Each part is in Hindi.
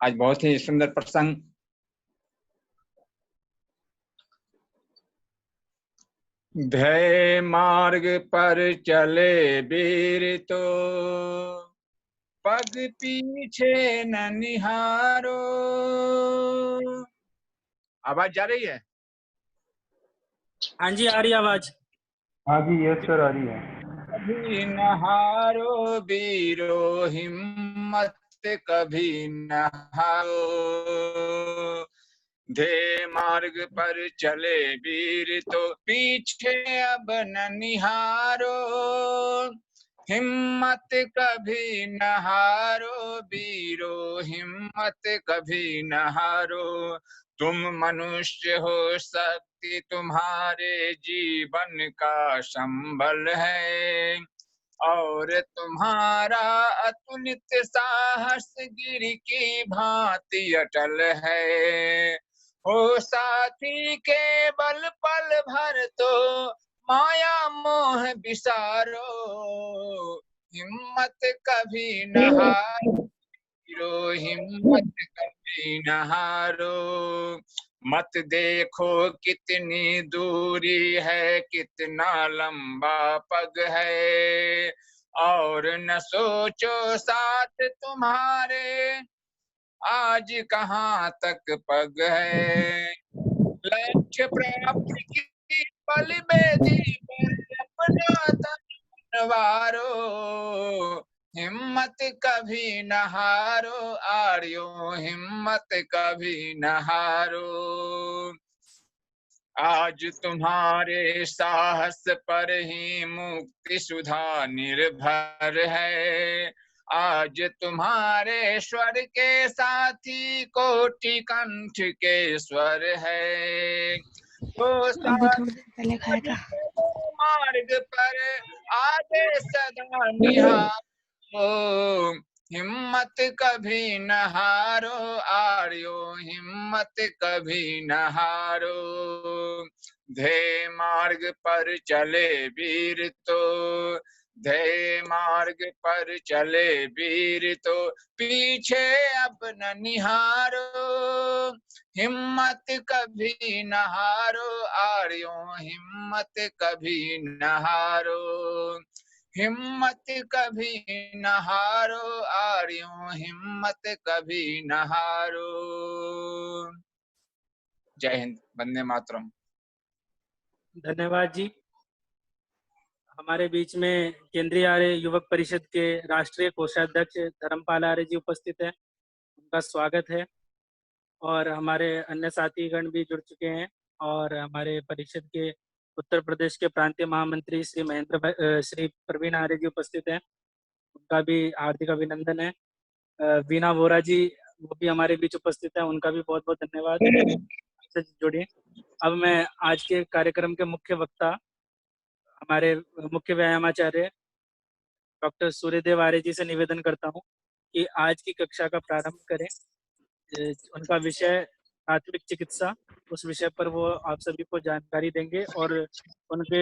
आज बहुत ही सुंदर प्रसंग। ध्येय मार्ग पर चले वीर तो पग पीछे न निहारो। आवाज जा रही है? हाँ जी, आ रही आवाज। हाँ जी, यस सर, आ रही है। कभी न हारो वीरो, हिम्मत कभी न हारो। ध्येय मार्ग पर चले वीर तो पीछे अब न निहारो। हिम्मत कभी न हारो वीरो, हिम्मत कभी न हारो। तुम मनुष्य हो, शक्ति तुम्हारे जीवन का संबल है, और तुम्हारा अतुलित साहस गिर की भांति अटल है। हो साथी के बल पल भर तो माया मोह बिसारो। हिम्मत कभी न हारो, हिम्मत कभी न हारो। मत देखो कितनी दूरी है, कितना लंबा पग है, और न सोचो साथ तुम्हारे आज कहाँ तक पग है। लक्ष्य प्राप्ति की पल बेदी पर अपना तन वारो। हिम्मत कभी न हारो आर्यो, हिम्मत कभी न हारो। आज तुम्हारे साहस पर ही मुक्ति सुधा निर्भर है। आज तुम्हारे स्वर के साथी कोटि कंठ के स्वर है। तो पहले खाएगा मार्ग पर आगे सदा निहारो। हिम्मत कभी न हारो आर्यो, हिम्मत कभी न हारो। ध्येय मार्ग पर चले वीर तो, ध्येय मार्ग पर चले वीर तो पीछे अब न निहारो। हिम्मत कभी न हारो आर्यो, हिम्मत कभी न हारो। हिम्मत कभी न हारो आर्यों, हिम्मत कभी न हारो। जय हिंद, वंदे मातरम। धन्यवाद जी। हमारे बीच में केंद्रीय आर्य युवक परिषद के राष्ट्रीय कोषाध्यक्ष धर्मपाल आर्य जी उपस्थित हैं, उनका स्वागत है। और हमारे अन्य साथीगण भी जुड़ चुके हैं, और हमारे परिषद के उत्तर प्रदेश के प्रांतीय महामंत्री श्री प्रवीण आर्य जी उपस्थित हैं, उनका भी हार्दिक अभिनंदन है। वीना वोरा जी वो भी हमारे बीच उपस्थित है, उनका भी बहुत बहुत धन्यवाद से जुड़े। अब मैं आज के कार्यक्रम के मुख्य वक्ता, हमारे मुख्य व्यायामाचार्य डॉक्टर सूर्यदेव आर्य जी से निवेदन करता हूँ कि आज की कक्षा का प्रारंभ करें। उनका विषय प्राथमिक चिकित्सा, उस विषय पर वो आप सभी को जानकारी देंगे, और उनके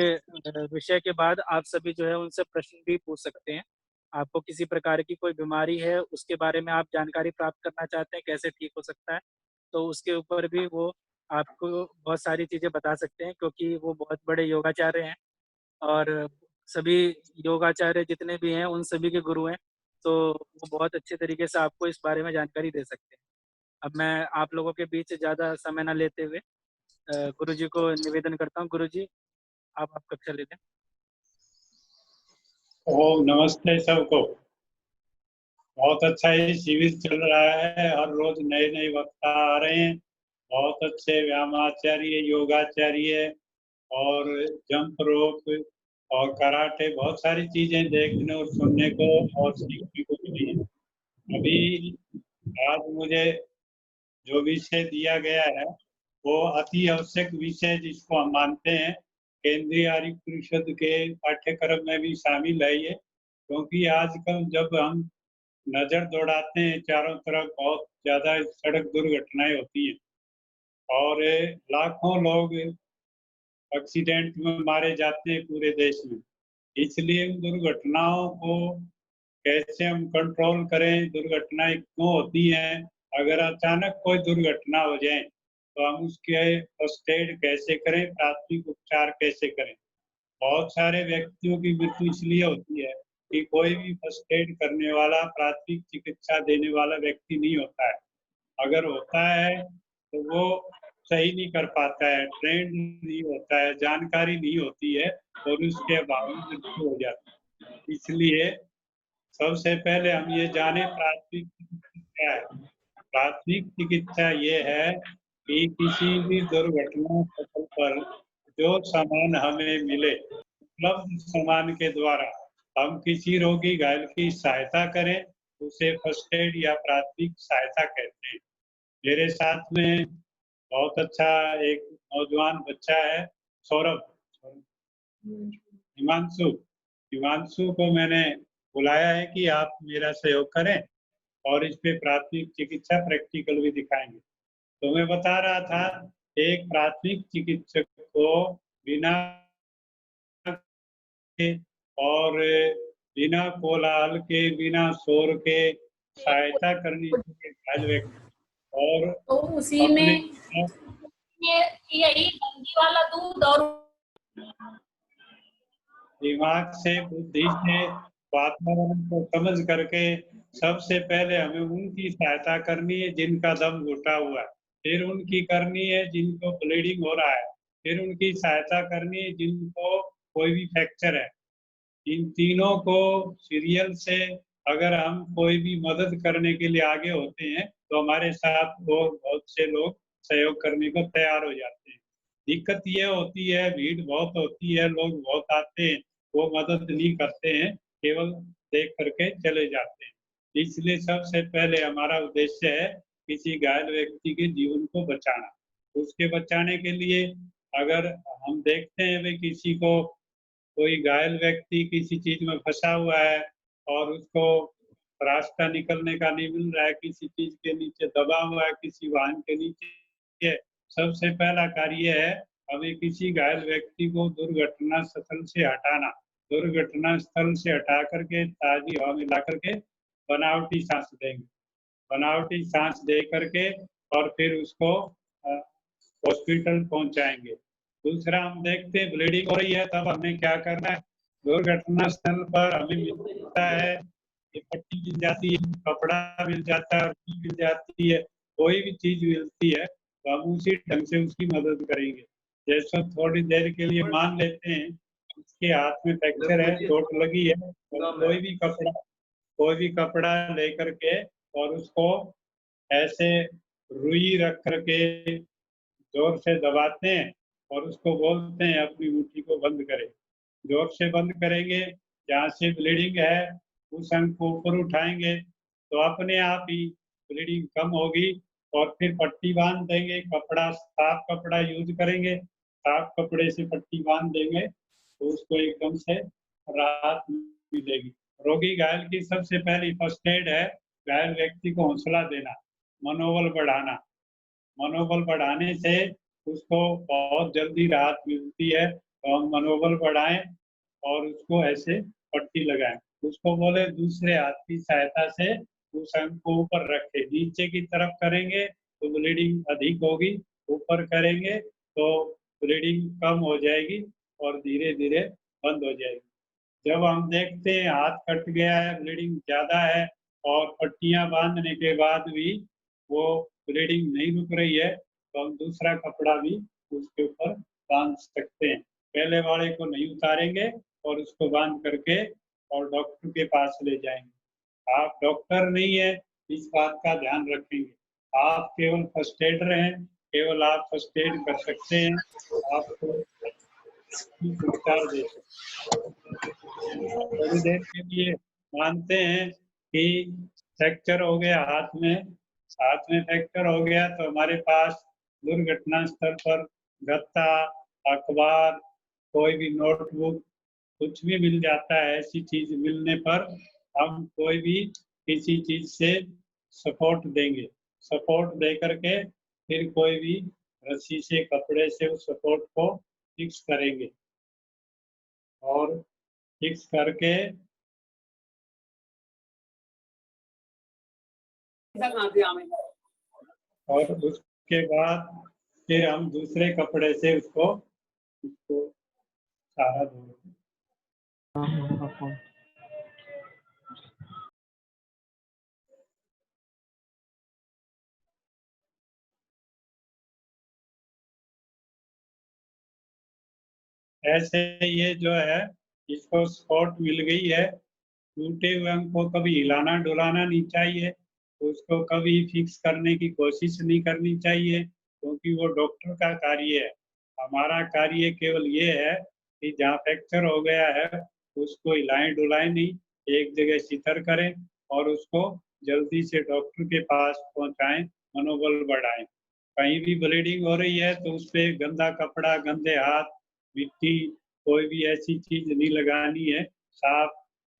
विषय के बाद आप सभी जो है उनसे प्रश्न भी पूछ सकते हैं। आपको किसी प्रकार की कोई बीमारी है, उसके बारे में आप जानकारी प्राप्त करना चाहते हैं, कैसे ठीक हो सकता है, तो उसके ऊपर भी वो आपको बहुत सारी चीज़ें बता सकते हैं, क्योंकि वो बहुत बड़े योगाचार्य हैं, और सभी योगाचार्य जितने भी हैं उन सभी के गुरु हैं, तो वो बहुत अच्छे तरीके से आपको इस बारे में जानकारी दे सकते हैं। अब मैं आप लोगों के बीच ज़्यादा समय न लेते हुए गुरु जी को निवेदन करता हूँ। गुरु जी, आप कक्षा ले लें। ओम नमस्ते सबको। बहुत अच्छा ये शिविर चल रहा है, हर रोज नए नए वक्ता आ रहे हैं। बहुत अच्छे व्यायामाचार्य, योगाचार्य और जंप रोप और कराटे, बहुत सारी चीजें देखने और सुनने को और सीखने को मिली है। अभी आज मुझे जो विषय दिया गया है वो अति आवश्यक विषय, जिसको हम मानते हैं केंद्रीय आर्य परिषद के पाठ्यक्रम में भी शामिल है ये। क्योंकि आजकल जब हम नजर दौड़ाते हैं चारों तरफ, बहुत ज्यादा सड़क दुर्घटनाएं होती हैं, और लाखों लोग एक्सीडेंट में मारे जाते हैं पूरे देश में। इसलिए उन दुर्घटनाओं को कैसे हम कंट्रोल करें, दुर्घटनाएं क्यों होती हैं, अगर अचानक कोई दुर्घटना हो जाए तो हम उसके फर्स्ट एड कैसे करें, प्राथमिक उपचार कैसे करें। बहुत सारे व्यक्तियों की मृत्यु इसलिए होती है कि कोई भी फर्स्ट एड करने वाला, प्राथमिक चिकित्सा देने वाला व्यक्ति नहीं होता है। अगर होता है तो वो सही नहीं कर पाता है, ट्रेंड नहीं होता है, जानकारी नहीं होती है और उसके अभाव में मृत्यु हो जाती है। इसलिए सबसे पहले हम ये जाने प्राथमिक चिकित्सा क्या है। प्राथमिक चिकित्सा ये है कि किसी भी दुर्घटना स्थल पर जो सामान हमें मिले, उपलब्ध सामान के द्वारा हम किसी रोगी घायल की सहायता करें, उसे फर्स्ट एड या प्राथमिक सहायता कहते हैं। मेरे साथ में बहुत अच्छा एक नौजवान बच्चा है, सौरभ, हिमांशु को मैंने बुलाया है कि आप मेरा सहयोग करें और इस पे प्राथमिक चिकित्सा प्रैक्टिकल भी दिखाएंगे। तो मैं बता रहा था, एक प्राथमिक चिकित्सक को बिना और बिना कोलाहल के, बिना शोर के सहायता करनी चाहिए घायल व्यक्ति और तो उसी अपने में ये यही हल्दी वाला दूध और दिमाग से, बुद्धि से, वातावरण को समझ करके सबसे पहले हमें उनकी सहायता करनी है जिनका दम घुटा हुआ है, फिर उनकी करनी है जिनको ब्लीडिंग हो रहा है, फिर उनकी सहायता करनी है जिनको कोई भी फ्रैक्चर है। इन तीनों को सीरियल से अगर हम कोई भी मदद करने के लिए आगे होते हैं तो हमारे साथ और बहुत से लोग सहयोग करने को तैयार हो जाते हैं। दिक्कत ये होती है, भीड़ बहुत होती है, लोग बहुत आते हैं, वो मदद नहीं करते हैं, केवल देख करके चले जाते हैं। इसलिए सबसे पहले हमारा उद्देश्य है किसी घायल व्यक्ति के जीवन को बचाना। उसके बचाने के लिए अगर हम देखते हैं भाई किसी को, कोई घायल व्यक्ति किसी चीज में फंसा हुआ है और उसको रास्ता निकलने का नहीं मिल रहा है, किसी चीज के नीचे दबा हुआ है, किसी वाहन के नीचे, सबसे पहला कार्य है हमें किसी घायल व्यक्ति को दुर्घटना स्थल से हटाना। दुर्घटना स्थल से हटा करके ताजी हवा में ला करके बनावटी सांस देंगे, बनावटी सांस दे करके और फिर उसको हॉस्पिटल पहुंचाएंगे। दूसरा, हम देखते हैं ब्लीडिंग हो रही है, तब हमें क्या करना है, दुर्घटना स्थल पर हमें मिलता है ये पट्टी मिल जाती है, कपड़ा मिल जाता है और मिल जाती है, कोई भी चीज मिलती है तो हम उसी ढंग से उसकी मदद करेंगे। जैसे थोड़ी देर के लिए मान लेते हैं उसके हाथ में फ्रैक्चर है, चोट लगी है, तो कोई भी कपड़ा लेकर के और उसको ऐसे रुई रख करके जोर से दबाते हैं और उसको बोलते हैं अपनी मुट्ठी को बंद करें। जोर से बंद करेंगे, जहाँ से ब्लीडिंग है उस अंग को ऊपर उठाएंगे तो अपने आप ही ब्लीडिंग कम होगी और फिर पट्टी बांध देंगे। कपड़ा, साफ कपड़ा यूज करेंगे, साफ कपड़े से पट्टी बांध देंगे तो उसको एकदम से राहत मिलेगी। रोगी घायल की सबसे पहली फर्स्ट एड है घायल व्यक्ति को हौसला देना, मनोबल बढ़ाना। मनोबल बढ़ाने से उसको बहुत जल्दी राहत मिलती है, तो हम मनोबल बढ़ाएं और उसको ऐसे पट्टी लगाएं। उसको बोले दूसरे हाथ की सहायता से उस अंग को ऊपर रखे, नीचे की तरफ करेंगे तो ब्लीडिंग अधिक होगी, ऊपर करेंगे तो ब्लीडिंग कम हो जाएगी और धीरे धीरे बंद हो जाएगी। जब हम देखते हैं हाथ कट गया है, ब्लीडिंग ज्यादा है और पट्टियां बांधने के बाद भी वो ब्लीडिंग नहीं रुक रही है तो हम दूसरा कपड़ा भी उसके ऊपर बांध सकते हैं। पहले वाले को नहीं उतारेंगे और उसको बांध करके और डॉक्टर के पास ले जाएंगे। आप डॉक्टर नहीं है, इस बात का ध्यान रखेंगे। आप केवल फर्स्ट एडर हैं, केवल आप फर्स्ट एड कर सकते हैं, आपको उपचार दे सकते हैं। थोड़ी देर के लिए मानते हैं कि फ्रैक्चर हो गया हाथ में फ्रैक्चर हो गया तो हमारे पास दुर्घटना स्थल पर गत्ता, अखबार, कोई भी नोटबुक, कुछ भी मिल जाता है। ऐसी चीज मिलने पर हम कोई भी किसी चीज से सपोर्ट देंगे, सपोर्ट दे करके फिर कोई भी रस्सी से, कपड़े से उस सपोर्ट को फिक्स करेंगे और फिक्स करके और उसके बाद फिर हम दूसरे कपड़े से उसको सारा धो। ऐसे ये जो है इसको स्पॉट मिल गई है, टूटे हुए अंग को कभी हिलाना डुलाना नहीं चाहिए, उसको कभी फिक्स करने की कोशिश नहीं करनी चाहिए, क्योंकि वो डॉक्टर का कार्य है। हमारा कार्य केवल ये है कि जहाँ फ्रैक्चर हो गया है उसको हिलाएं डुलाएं नहीं, एक जगह शिथिल करें और उसको जल्दी से डॉक्टर के पास पहुंचाएं, मनोबल बढ़ाएं। कहीं भी ब्लीडिंग हो रही है तो उस पर गंदा कपड़ा, गंदे हाथ, मिट्टी, कोई भी ऐसी चीज नहीं लगानी है। साफ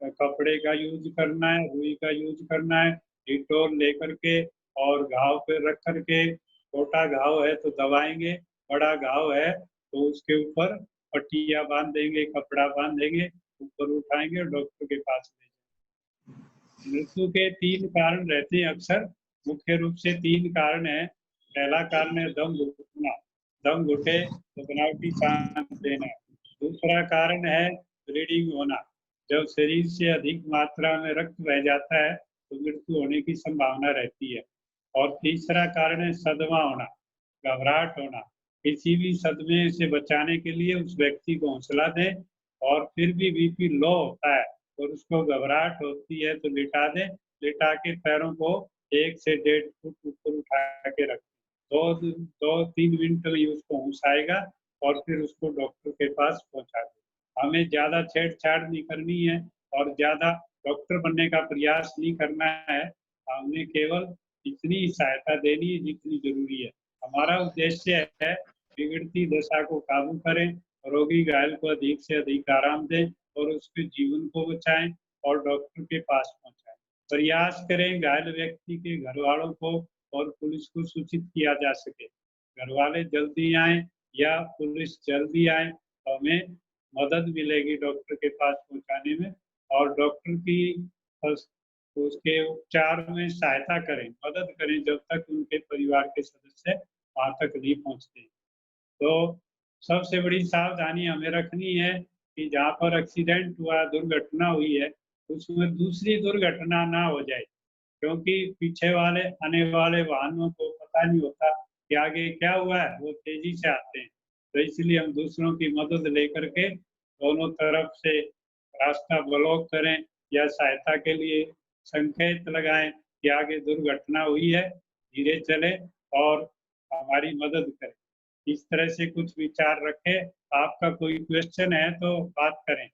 कपड़े का यूज करना है, रुई का यूज करना है, डिटोल लेकर के और घाव पे रख करके। छोटा घाव है तो दबाएंगे, बड़ा घाव है तो उसके ऊपर पट्टियां बांध देंगे, कपड़ा बांध देंगे, ऊपर उठाएंगे और डॉक्टर के पास ले जाएंगे। मृत्यु के 3 कारण रहते हैं अक्सर, मुख्य रूप से 3 कारण है। पहला कारण है दम घुटना, दम घुटे तो बनावटी सांस लेना। दूसरा कारण है ब्लीडिंग होना, जब शरीर से अधिक मात्रा में रक्त बह जाता है तो मृत्यु होने की संभावना रहती है। और तीसरा कारण है सदमा होना, घबराहट होना। किसी भी सदमे से बचाने के लिए उस व्यक्ति को हौसला दें, और फिर भी बीपी लो होता है और उसको घबराहट होती है तो लिटा दें, लिटा के पैरों को 1 से 1.5 फुट ऊपर उठा के रखें। 2-3 मिनट में उसको होश आएगा और फिर उसको डॉक्टर के पास पहुंचा दें। हमें ज़्यादा छेड़छाड़ नहीं करनी है और ज़्यादा डॉक्टर बनने का प्रयास नहीं करना है। हमने केवल इतनी सहायता देनी है जितनी जरूरी है। हमारा उद्देश्य है बिगड़ती दशा को काबू करें, रोगी घायल को अधिक से अधिक आराम दें और उसके जीवन को बचाएं और डॉक्टर के पास पहुंचाएं। प्रयास करें घायल व्यक्ति के घर वालों को और पुलिस को सूचित किया जा सके। घर वाले जल्दी आए या पुलिस जल्दी आए तो हमें मदद मिलेगी डॉक्टर के पास पहुंचाने में, और डॉक्टर की उसके उपचार में सहायता करें, मदद करें जब तक उनके परिवार के सदस्य वहां तक नहीं पहुंचते। तो सबसे बड़ी सावधानी हमें रखनी है कि जहाँ पर एक्सीडेंट हुआ, दुर्घटना हुई है, उसमें दूसरी दुर्घटना ना हो जाए, क्योंकि पीछे वाले आने वाले वाहनों को पता नहीं होता कि आगे क्या हुआ है, वो तेजी से आते हैं। तो इसलिए हम दूसरों की मदद लेकर के दोनों तरफ से रास्ता ब्लॉक करें या सहायता के लिए संकेत लगाएं कि आगे दुर्घटना हुई है, धीरे चले और हमारी मदद करें। इस तरह से कुछ विचार रखें। आपका कोई क्वेश्चन है तो बात करें।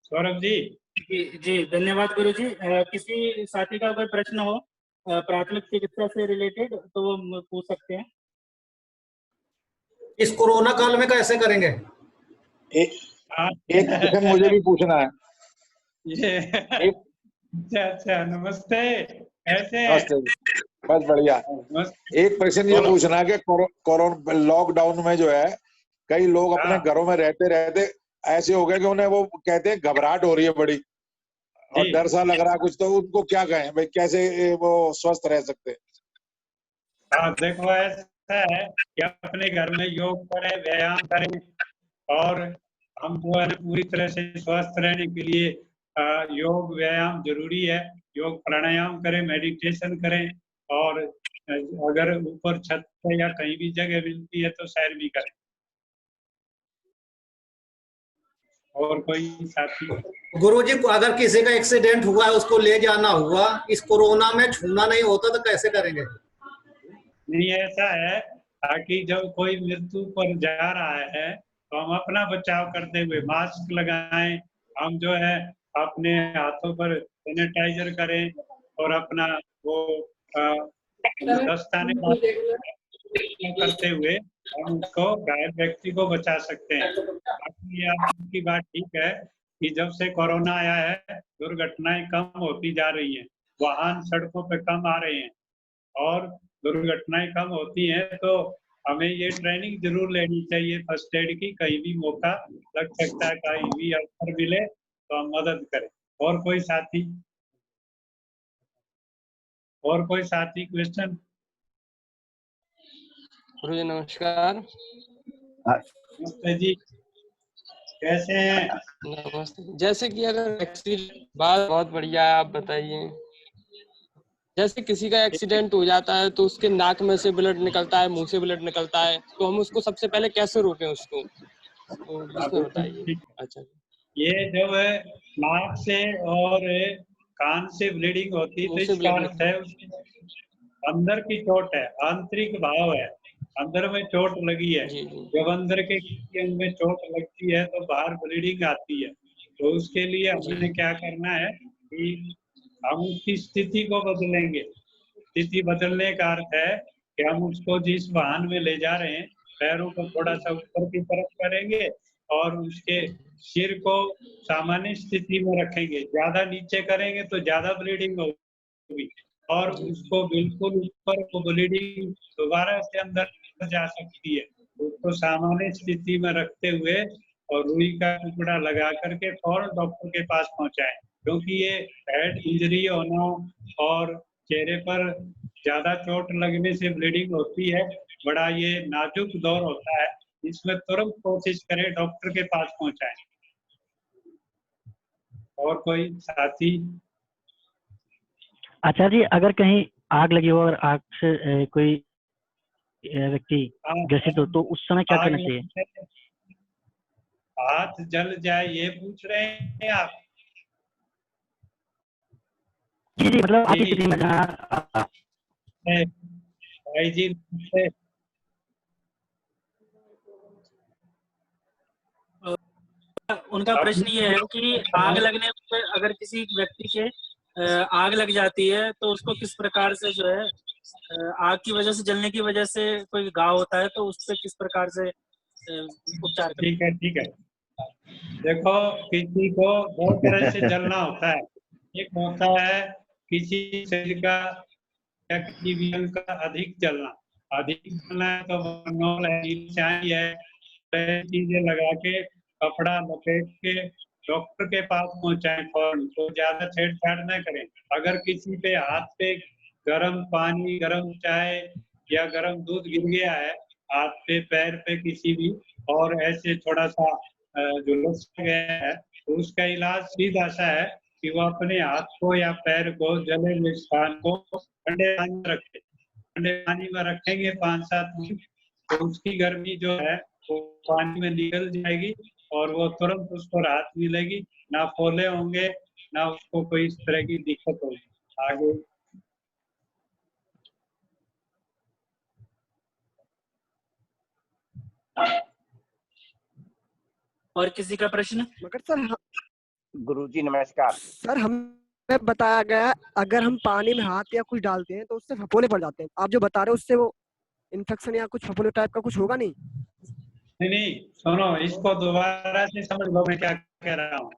सौरभ जी। जी धन्यवाद गुरुजी। किसी साथी का कोई प्रश्न हो प्राथमिक चिकित्सा से रिलेटेड तो वो पूछ सकते हैं। इस कोरोना काल में कैसे करेंगे? एक क्वेश्चन मुझे भी पूछना है। ये अच्छा नमस्ते, कैसे? नमस्ते, बस बढ़िया। एक प्रश्न ये पूछना है कि कोरोना लॉकडाउन में जो है कई लोग अपने घरों में रहते रहते ऐसे हो गए कि उन्हें वो कहते हैं घबराहट हो रही है बड़ी और डर सा लग रहा है कुछ, तो उनको क्या कहें भाई, कैसे वो स्वस्थ रह सकते हैं? हाँ देखो, ऐसा है कि अपने घर में योग करें, व्यायाम करें, और हम जो है पूरी तरह से स्वस्थ रहने के लिए योग व्यायाम जरूरी है। योग प्राणायाम करें, मेडिटेशन करें, और अगर ऊपर छत पे या कहीं भी जगह मिलती है तो सैर भी करें। और कोई साथी? गुरुजी, अगर किसी का एक्सीडेंट हुआ है, उसको ले जाना हुआ, इस कोरोना में छूना नहीं होता तो कैसे करेंगे? नहीं, ऐसा है ताकि जब कोई मृत्यु पर जा रहा है तो हम अपना बचाव करते हुए मास्क लगाएं, हम जो है अपने हाथों पर सैनिटाइजर करें और अपना वो दस्ताने करते हुए हम उसको घायल व्यक्ति को बचा सकते हैं। बाकी आपकी बात ठीक है कि जब से कोरोना आया है दुर्घटनाएं कम होती जा रही हैं, वाहन सड़कों पर कम आ रहे हैं और दुर्घटनाएं कम होती हैं, तो हमें ये ट्रेनिंग जरूर लेनी चाहिए फर्स्ट एड की। कहीं भी मौका लग सकता है, कहीं भी अवसर मिले तो हम मदद करें। और कोई साथी? और कोई साथी क्वेश्चन? गुरु जी नमस्कार। नमस्ते जी, कैसे हैं? नमस्ते। जैसे कि अगर एक्सीडेंट, बात बहुत बढ़िया है, आप बताइए। जैसे किसी का एक्सीडेंट हो जाता है तो उसके नाक में से ब्लड निकलता है, मुंह से ब्लड निकलता है, तो हम उसको सबसे पहले कैसे रोकें उसको, तो इसमें बताइए। ठीक। अच्छा, ये जब नाक से और कान से ब्लीडिंग होती है तो मुंह से इसका ब्लड अर्थ है उसके अंदर की चोट है, आंतरिक भाव है, अंदर में चोट लगी है। जी जी जब अंदर के किसी अंग में चोट लगती है तो बाहर ब्लीडिंग आती है, तो उसके लिए हमने क्या करना है कि हम उसकी स्थिति को बदलेंगे। स्थिति बदलने का अर्थ है कि हम उसको जिस वाहन में ले जा रहे हैं पैरों को थोड़ा सा ऊपर की तरफ करेंगे और उसके सिर को सामान्य स्थिति में रखेंगे। ज्यादा नीचे करेंगे तो ज्यादा ब्लीडिंग होगी और उसको बिल्कुल ऊपर को ब्लीडिंग दोबारा से अंदर जा सकती है। उसको सामान्य स्थिति में रखते हुए और रुई का टुकड़ा लगा करके फौरन डॉक्टर के पास पहुंचाएं, क्योंकि ये हेड इंजरी होना और चेहरे पर ज्यादा चोट लगने से ब्लीडिंग होती है, बड़ा ये नाजुक दौर होता है, इसमें तुरंत कोशिश करें डॉक्टर के पास पहुंचाएं। और कोई साथी? आचार्य जी, अगर कहीं आग लगी हो और आग से कोई व्यक्ति ग्रसित हो तो उस समय क्या करना चाहिए? हाथ जल जाए ये पूछ रहे हैं आप? जी जी, मतलब आपकी स्थिति में जहाँ भाई जी नमस्ते। उनका प्रश्न ये है कि आग लगने पे अगर किसी व्यक्ति के आग लग जाती है तो उसको किस प्रकार से जो है आग की वजह से, जलने की वजह से कोई घाव होता है तो उस पे किस प्रकार से उपचार करें? ठीक है ठीक है। देखो, किसी को दो तरह से जलना होता है। एक होता है किसी शरीर का या किसी भी अंग का अधिक जलना। अधिक जलना है तो नॉर्मल है, चाहिए चीजें लगा के कपड़ा लपेट के डॉक्टर के पास पहुंचाएं फौरन, तो ज्यादा छेड़छाड़ न करें। अगर किसी पे हाथ पे गर्म पानी, गर्म चाय या गर्म दूध गिर गया है हाथ पे, पैर पे किसी भी, और ऐसे थोड़ा सा जो लग गया है, तो उसका इलाज सीधा सा है कि वो अपने हाथ को या पैर को, जले हुए स्थान को ठंडे पानी में रखें। ठंडे पानी में रखेंगे 5-7 मिनट, तो उसकी गर्मी जो है वो पानी में निकल जाएगी और वो तुरंत उसको राहत मिलेगी, ना फोले होंगे, ना उसको कोई इस तरह की दिक्कत होगी। आगे और किसी का प्रश्न? मगर सर गुरुजी नमस्कार। सर हमें बताया गया है अगर हम पानी में हाथ या कुछ डालते हैं तो उससे फफोले पड़ जाते हैं। आप जो बता रहे हो उससे वो इन्फेक्शन या कुछ फफोले टाइप का कुछ होगा नहीं? नहीं, सुनो, इसको दोबारा से समझ लो मैं क्या कह रहा हूँ।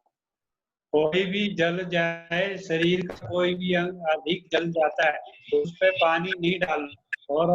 कोई भी जल जाए, शरीर का कोई भी अंग अधिक जल जाता है तो उस पर पानी नहीं डालना। और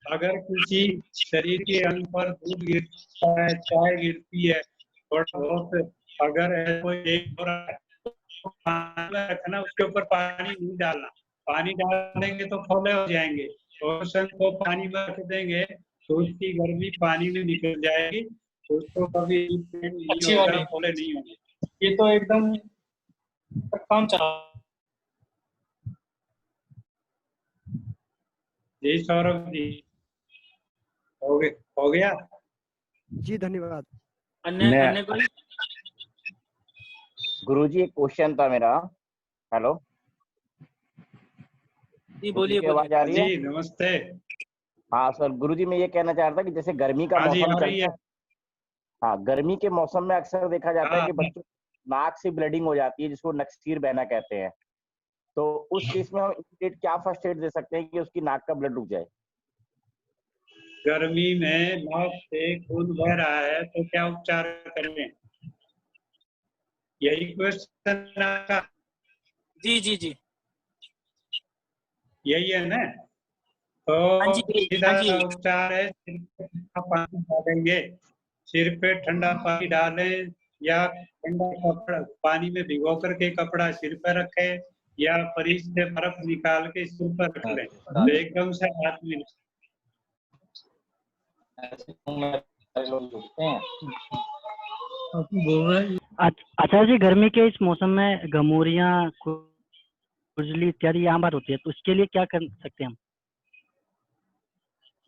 अगर किसी शरीर के अंग पर दूध गिरता है, चाय गिरती है, थोड़ा बहुत अगर कोई एक हो रहा है तो पानी में रखना, उसके ऊपर पानी नहीं डालना। पानी डालेंगे तो फोले हो जाएंगे, और उस अंग को पानी में रख देंगे तो उसकी गर्मी पानी में निकल जाएगी, तो उसको कभी नहीं होगा, फोले नहीं होंगे। ये तो एकदम काम चला। जी सौरभ जी, हो गया? जी धन्यवाद। अन्य कोई? गुरुजी एक क्वेश्चन था मेरा। हेलो जी बोलिए। आवाज आ रही है? जी नमस्ते। हाँ सर, गुरुजी मैं ये कहना चाह रहा था कि जैसे गर्मी का मौसम चल रहा है। हाँ, गर्मी के मौसम में अक्सर देखा जाता है कि बच्चों नाक से ब्लीडिंग हो जाती है, जिसको नक्सीर बहना कहते हैं। तो उस केस में हम क्या फर्स्ट एड दे सकते हैं कि उसकी नाक का ब्लड रुक जाए? गर्मी में नाक से खून बह रहा है तो क्या उपचार करें, यही क्वेश्चन आपका? जी जी जी, यही है ना? तो सीधा उपचार है, सिर पे ठंडा पानी डालेंगे। सिर पे ठंडा पानी डालें या ठंडा कपड़ा पानी में भिगो करके कपड़ा सिर पे रखें, या फ्रिज से बर्फ निकाल के स्टूल पर रख लें तो एकदम से हाथ में अच्छा जी, गर्मी के इस मौसम में गमोरियां, खुजली इत्यादि आम बात होती है, तो उसके लिए क्या कर सकते हैं हम?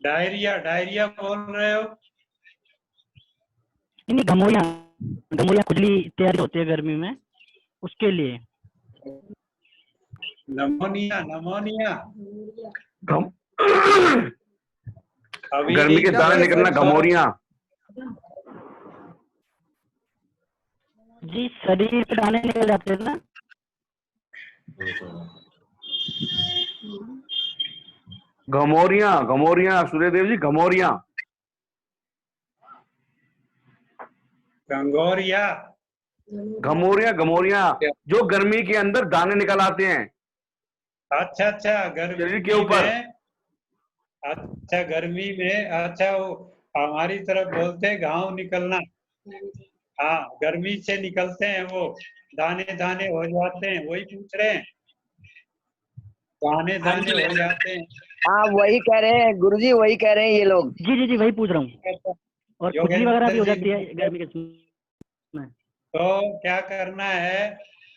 डायरिया डायरिया बोल रहे हो? नहीं, गमोरियां खुजली इत्यादि होती है गर्मी में, उसके लिए। नमोनिया नमोनिया गर्मी के दाने निकलना, गमोरियां। जी, शरीर पे दाने निकल जाते हैं ना। गमोरियां सूर्यदेव जी, गमोरियां। गंगोरिया गमोरियां जो गर्मी के अंदर दाने निकल आते हैं। अच्छा शरीर के ऊपर। अच्छा गर्मी में, अच्छा वो हमारी तरफ बोलते हैं घाव निकलना। हाँ, गर्मी से निकलते हैं वो, दाने दाने हो जाते हैं, वही पूछ रहे हैं? दाने दाने हो जाते हैं। हाँ वही कह रहे हैं गुरुजी, वही कह रहे हैं ये लोग। जी जी जी, वही पूछ रहा हूँ। और खुजली वगैरह भी हो जाती है गर्मी के समय। तो क्या करना है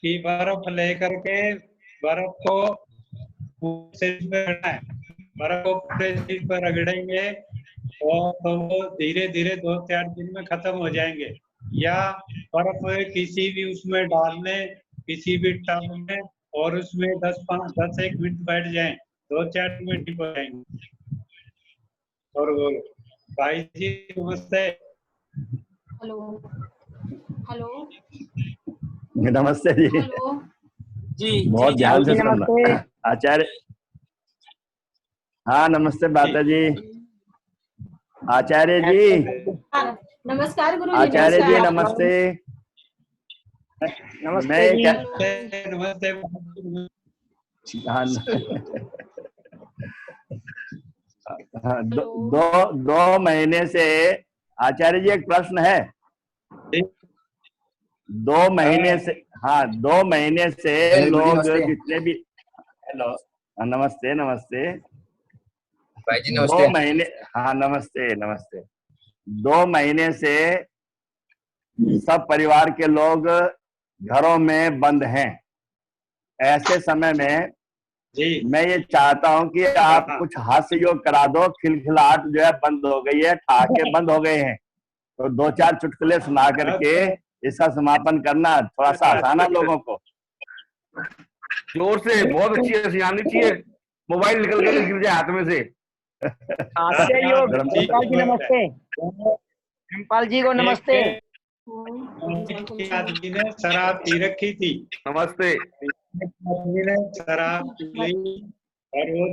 कि बर्फ लेकर के बर्फ को शरीर पे रगड़ना है। बर्फ को पूरे शरीर पर रगड़ेंगे तो वो धीरे धीरे 2-4 दिन में खत्म हो जाएंगे। या बर्फ किसी भी उसमें डाल लें, किसी भी टब में, और उसमें 10-1 मिनट बैठ जाएं, 2-4 मिनट ठीक हो जाएंगे। और बोलो भाई जी, नमस्ते। हेलो हेलो नमस्ते जी। हेलो जी बहुत जी, ध्यान से जी, सुनना। आचार्य, हाँ नमस्ते माता जी। आचार्य जी, नमस्कार गुरु जी। आचार्य जी नमस्ते। नमस्ते जी। नमस्ते। हाँ, हाँ, दो महीने से आचार्य जी एक प्रश्न है। 2 महीने से, हाँ 2 महीने से लोग जितने भी, हेलो नमस्ते नमस्ते भाई जी, 2 महीने, हाँ नमस्ते नमस्ते। 2 महीने से सब परिवार के लोग घरों में बंद हैं। ऐसे समय में मैं ये चाहता हूं कि आप कुछ हास्य योग करा दो। खिलखिलाहट जो है बंद हो गई है, ठहाके बंद हो गए हैं, तो 2-4 चुटकुले सुना करके इसका समापन करना, थोड़ा सा हंसाना लोगों को। जोर से, बहुत अच्छी हंसी आनी चाहिए, मोबाइल निकल के गिर जाए हाथ में से। हास्य योग। धर्मपाल जी नमस्ते। धर्मपाल जी को नमस्ते। आदमी ने शराब पी रखी थी। नमस्ते। आदमी ने शराब पी ली और वो